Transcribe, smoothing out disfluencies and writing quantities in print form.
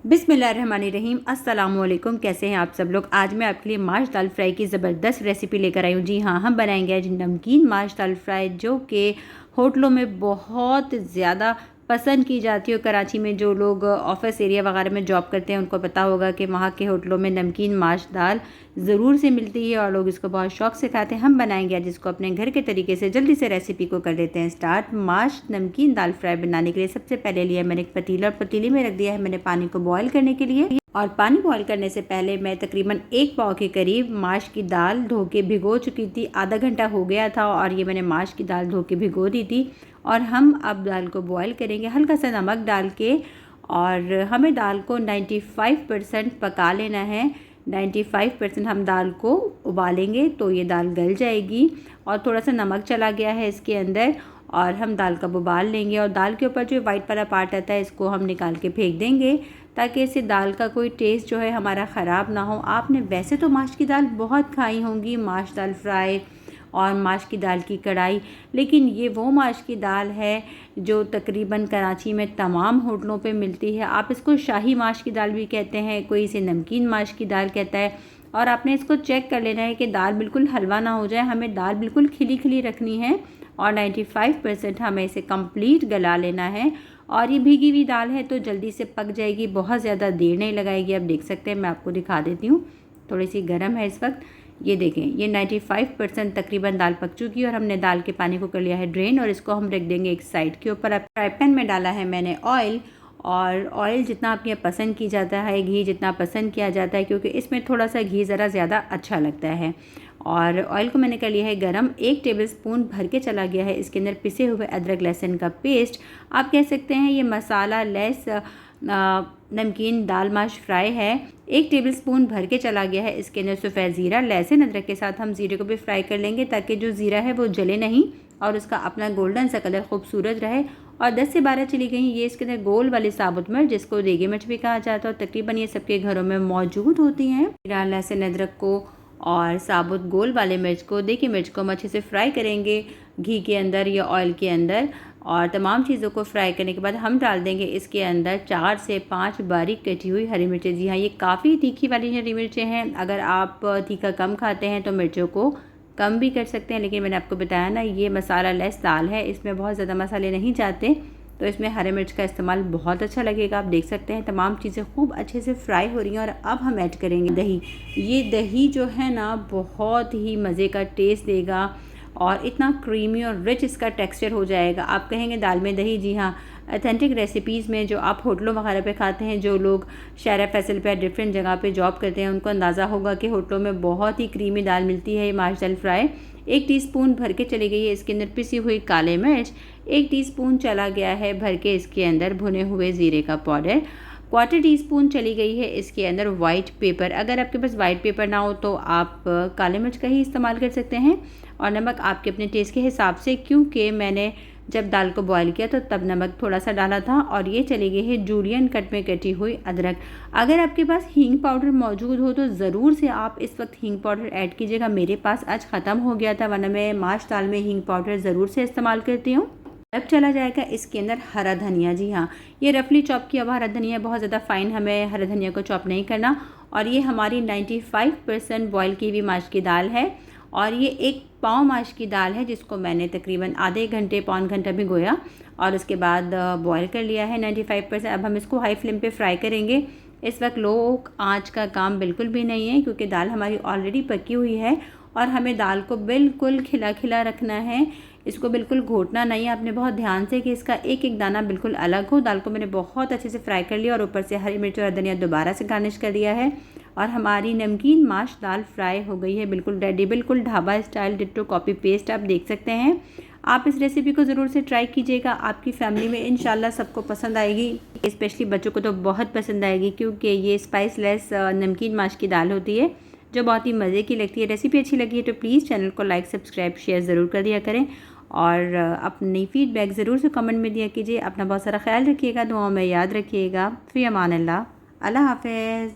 बिस्मिल्लाहिर्रहमानिर्रहीम। अस्सलामुअलैकुम। कैसे हैं आप सब लोग। आज मैं आपके लिए माश दाल फ्राई की ज़बरदस्त रेसिपी लेकर आई हूँ। जी हाँ, हम बनाएंगे आज नमकीन माश दाल फ्राई, जो कि होटलों में बहुत ज़्यादा पसंद की जाती है। कराची में जो लोग ऑफिस एरिया वगैरह में जॉब करते हैं उनको पता होगा कि वहाँ के होटलों में नमकीन माश दाल ज़रूर से मिलती है और लोग इसको बहुत शौक़ से खाते हैं। हम बनाएंगे आज इसको अपने घर के तरीके से। जल्दी से रेसिपी को कर लेते हैं स्टार्ट। माश नमकीन दाल फ्राई बनाने के लिए सबसे पहले लिया मैंने एक पतीला और पतीले में रख दिया है मैंने पानी को बॉयल करने के लिए। और पानी बॉयल करने से पहले मैं तकरीबन 1 पाव के करीब माश की दाल धो के भिगो चुकी थी। आधा घंटा हो गया था और ये मैंने माश की दाल धो के भिगो दी थी। और हम अब दाल को बॉयल करेंगे हल्का सा नमक डाल के। और हमें दाल को 95% पका लेना है। 95% हम दाल को उबालेंगे तो ये दाल गल जाएगी। और थोड़ा सा नमक चला गया है इसके अंदर और हम दाल का उबाल लेंगे। और दाल के ऊपर जो वाइट वाला पार्ट आता है इसको हम निकाल के फेंक देंगे, ताकि इससे दाल का कोई टेस्ट जो है हमारा ख़राब ना हो। आपने वैसे तो माश की दाल बहुत खाई होंगी, माश दाल फ्राई और माश की दाल की कढ़ाई, लेकिन ये वो माश की दाल है जो तकरीबन कराची में तमाम होटलों पे मिलती है। आप इसको शाही माश की दाल भी कहते हैं, कोई इसे नमकीन माश की दाल कहता है। और आपने इसको चेक कर लेना है कि दाल बिल्कुल हलवा ना हो जाए, हमें दाल बिल्कुल खिली खिली रखनी है। और 95% हमें इसे कंप्लीट गला लेना है। और ये भीगी हुई दाल है तो जल्दी से पक जाएगी, बहुत ज़्यादा देर नहीं लगाएगी। आप देख सकते हैं, मैं आपको दिखा देती हूँ, थोड़ी सी गर्म है इस वक्त। ये देखें, ये 95% तकरीबन दाल पक चुकी है और हमने दाल के पानी को कर लिया है ड्रेन। और इसको हम रख देंगे एक साइड के ऊपर। अब फ्राई पैन में डाला है मैंने ऑयल। और ऑयल जितना आपके पसंद की जाता है, घी जितना पसंद किया जाता है, क्योंकि इसमें थोड़ा सा घी ज़रा ज़्यादा अच्छा लगता है। और ऑयल को मैंने कर लिया है गरम। 1 टेबलस्पून भर के चला गया है इसके अंदर पिसे हुए अदरक लहसुन का पेस्ट। आप कह सकते हैं ये मसाला लेस नमकीन दाल माश फ्राई है। 1 टेबलस्पून भर के चला गया है इसके अंदर सफ़ेद ज़ीरा। लहसुन अदरक के साथ हम ज़ीरे को भी फ्राई कर लेंगे, ताकि जो ज़ीरा है वो जले नहीं और उसका अपना गोल्डन सा कलर खूबसूरत रहे। और 10 से 12 चली गई ये इसके अंदर गोल वाली साबुत मिर्च, जिसको देगी मिर्च भी कहा जाता है, और तकरीबन ये सबके घरों में मौजूद होती हैं। ज़ीरा, लहसुन अदरक को और साबुत गोल वाले मिर्च को, देखिए मिर्च को हम अच्छे से फ्राई करेंगे घी के अंदर या ऑयल के अंदर। और तमाम चीज़ों को फ्राई करने के बाद हम डाल देंगे इसके अंदर 4 से 5 बारीक कटी हुई हरी मिर्चें। जी हाँ, ये काफ़ी तीखी वाली हरी मिर्चें हैं। अगर आप तीखा कम खाते हैं तो मिर्चों को कम भी कर सकते हैं, लेकिन मैंने आपको बताया ना, ये मसाला लेस दाल है, इसमें बहुत ज़्यादा मसाले नहीं जाते, तो इसमें हरी मिर्च का इस्तेमाल बहुत अच्छा लगेगा। आप देख सकते हैं तमाम चीज़ें खूब अच्छे से फ्राई हो रही हैं। और अब हम ऐड करेंगे दही। ये दही जो है ना, बहुत ही मज़े का टेस्ट देगा और इतना क्रीमी और रिच इसका टेक्सचर हो जाएगा। आप कहेंगे दाल में दही। जी हाँ, ऑथेंटिक रेसिपीज़ में जो आप होटलों वगैरह पे खाते हैं, जो लोग शारा फैसल पे डिफरेंट जगह पे जॉब करते हैं, उनको अंदाज़ा होगा कि होटलों में बहुत ही क्रीमी दाल मिलती है। ये माश दाल फ्राई 1 टीस्पून भर के चली गई है इसके अंदर पिसी हुई काले मिर्च। 1 टीस्पून चला गया है भर के इसके अंदर भुने हुए ज़ीरे का पाउडर। 1/4 टीस्पून चली गई है इसके अंदर वाइट पेपर। अगर आपके पास वाइट पेपर ना हो तो आप काले मिर्च का ही इस्तेमाल कर सकते हैं। और नमक आपके अपने टेस्ट के हिसाब से, क्योंकि मैंने जब दाल को बॉईल किया तो तब नमक थोड़ा सा डाला था। और ये चली गई है जूलियन कट में कटी हुई अदरक। अगर आपके पास हींग पाउडर मौजूद हो तो ज़रूर से आप इस वक्त हींग पाउडर ऐड कीजिएगा। मेरे पास आज ख़त्म हो गया था, वरना मैं माश दाल में हींग पाउडर ज़रूर से इस्तेमाल करती हूँ। अब चला जाएगा इसके अंदर हरा धनिया। जी हाँ, ये रफली चॉप किया हुआ हरा धनिया, बहुत ज़्यादा फ़ाइन हमें हरा धनिया को चॉप नहीं करना। और ये हमारी 95% बॉयल की हुई माश की दाल है। और ये 1 पाव माश की दाल है, जिसको मैंने तकरीबन आधे घंटे पौन घंटा भिगोया और उसके बाद बॉयल कर लिया है 95%। अब हम इसको हाई फ्लेम पे फ्राई करेंगे। इस वक्त लो आंच का काम बिल्कुल भी नहीं है, क्योंकि दाल हमारी ऑलरेडी पकी हुई है। और हमें दाल को बिल्कुल खिला खिला रखना है, इसको बिल्कुल घोटना नहीं है। आपने बहुत ध्यान से कि इसका एक एक दाना बिल्कुल अलग हो। दाल को मैंने बहुत अच्छे से फ्राई कर लिया और ऊपर से हरी मिर्च और धनिया दोबारा से गार्निश कर दिया है। और हमारी नमकीन माश दाल फ्राई हो गई है, बिल्कुल रेडी, बिल्कुल dhaba style ditto copy paste. आप देख सकते हैं। आप इस रेसिपी को ज़रूर से ट्राई कीजिएगा, आपकी फैमिली में इंशाल्लाह सबको पसंद आएगी। स्पेशली बच्चों को तो बहुत पसंद आएगी, क्योंकि ये स्पाइस लेस नमकीन माश की दाल होती है, जो बहुत ही मज़े की लगती है। रेसिपी अच्छी लगी है तो प्लीज़ चैनल को लाइक, सब्सक्राइब, शेयर ज़रूर कर दिया करें। और अपनी फ़ीडबैक ज़रूर से कमेंट में दिया कीजिए। अपना बहुत सारा ख्याल रखिएगा, दुआओं में याद रखिएगा। फ़ी अमान अल्लाह। अल्लाह हाफ़िज़।